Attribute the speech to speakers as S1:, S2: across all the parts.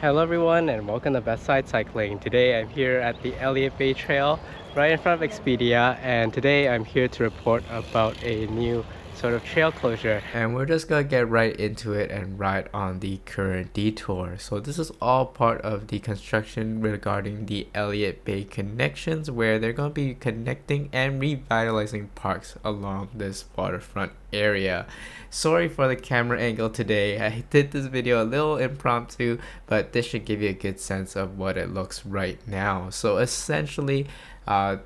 S1: Hello everyone and welcome to Best Side Cycling. Today I'm here at the Elliott Bay Trail right in front of Expedia, and today I'm here to report about a new sort of trail closure.
S2: And we're just gonna get right into it and ride on the current detour. So this is all part of the construction regarding the Elliott Bay Connections, where they're gonna be connecting and revitalizing parks along this waterfront area. Sorry for the camera angle today. I did this video a little impromptu, but this should give you a good sense of what it looks right now. So essentially,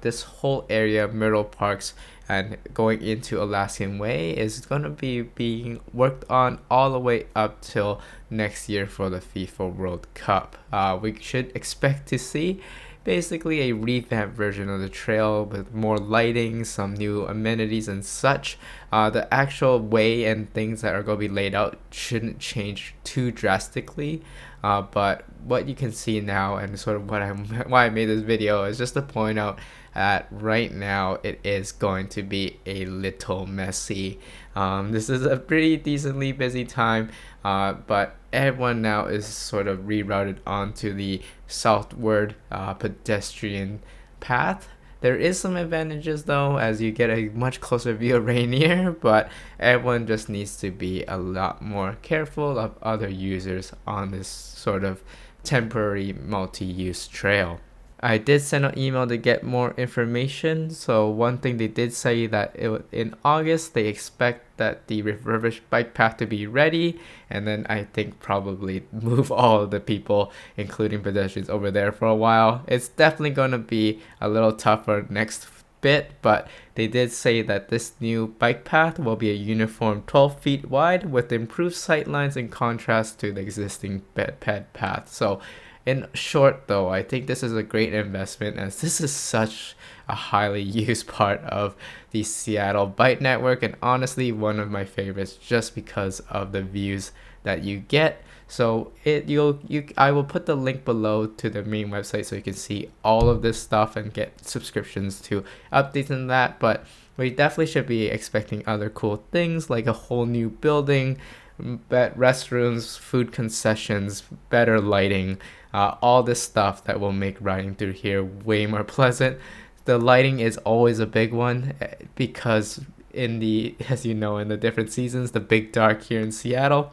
S2: this whole area, Myrtle Parks, and going into Alaskan Way is going to be being worked on all the way up till next year for the FIFA World Cup. We should expect to see basically a revamped version of the trail with more lighting, some new amenities and such. The actual way and things that are going to be laid out shouldn't change too drastically, but what you can see now and sort of why I made this video is just to point out that right now it is going to be a little messy. This is a pretty decently busy time, but everyone now is sort of rerouted onto the southward pedestrian path. There is some advantages though, as you get a much closer view of Rainier, but everyone just needs to be a lot more careful of other users on this sort of temporary multi-use trail. I did send an email to get more information. So one thing they did say that in August they expect that the refurbished bike path to be ready, and then I think probably move all of the people, including pedestrians, over there for a while. It's definitely going to be a little tougher next bit, but they did say that this new bike path will be a uniform 12 feet wide with improved sightlines in contrast to the existing ped path. So in short, though, I think this is a great investment, as this is such a highly used part of the Seattle bike network, and honestly one of my favorites just because of the views that you get. So I will put the link below to the main website so you can see all of this stuff and get subscriptions to updates and that. But we definitely should be expecting other cool things like a whole new building, restrooms, food concessions, better lighting, all this stuff that will make riding through here way more pleasant. The lighting is always a big one because in the, as you know, in the different seasons, the big dark here in Seattle,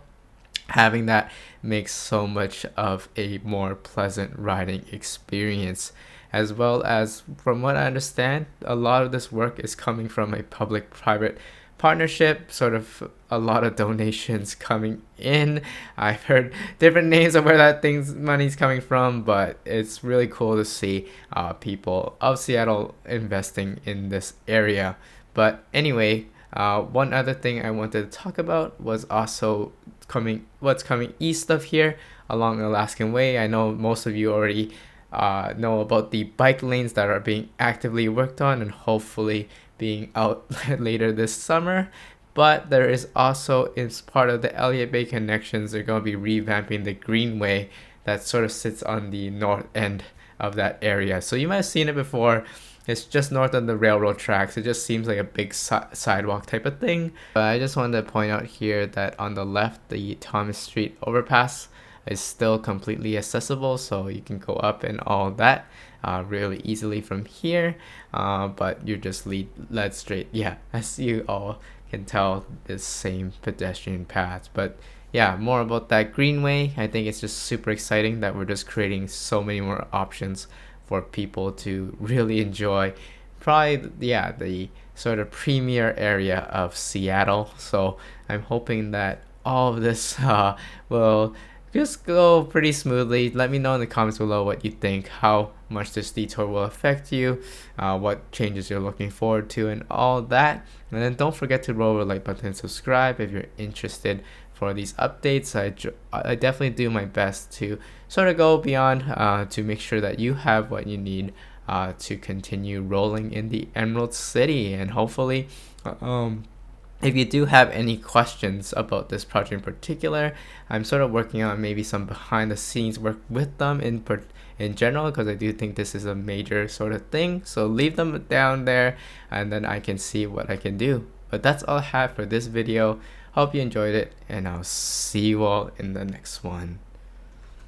S2: having that makes so much of a more pleasant riding experience. As well as, from what I understand, a lot of this work is coming from a public-private partnership, sort of a lot of donations coming in. I've heard different names of where that money's coming from, but it's really cool to see people of Seattle investing in this area. But anyway, one other thing I wanted to talk about was also what's coming east of here along Alaskan Way. I know most of you already know about the bike lanes that are being actively worked on and hopefully being out later this summer. But there is also, as part of the Elliott Bay Connections, they're going to be revamping the greenway that sort of sits on the north end of that area. So you might have seen it before. It's just north of the railroad tracks. It just seems like a big sidewalk type of thing. But I just wanted to point out here that on the left, the Thomas Street overpass is still completely accessible, so you can go up and all that really easily from here, but you're just led straight, yeah, as you all can tell, the same pedestrian paths. But yeah, more about that greenway. I think it's just super exciting that we're just creating so many more options for people to really enjoy probably, yeah, the sort of premier area of Seattle. So I'm hoping that all of this will just go pretty smoothly. Let me know in the comments below what you think, how much this detour will affect you, what changes you're looking forward to, and all that. And then don't forget to roll the like button and subscribe if you're interested for these updates. I definitely do my best to sort of go beyond to make sure that you have what you need to continue rolling in the Emerald City. And hopefully if you do have any questions about this project in particular, I'm sort of working on maybe some behind the scenes work with them in general, because I do think this is a major sort of thing. So leave them down there and then I can see what I can do. But that's all I have for this video. Hope you enjoyed it, and I'll see you all in the next one.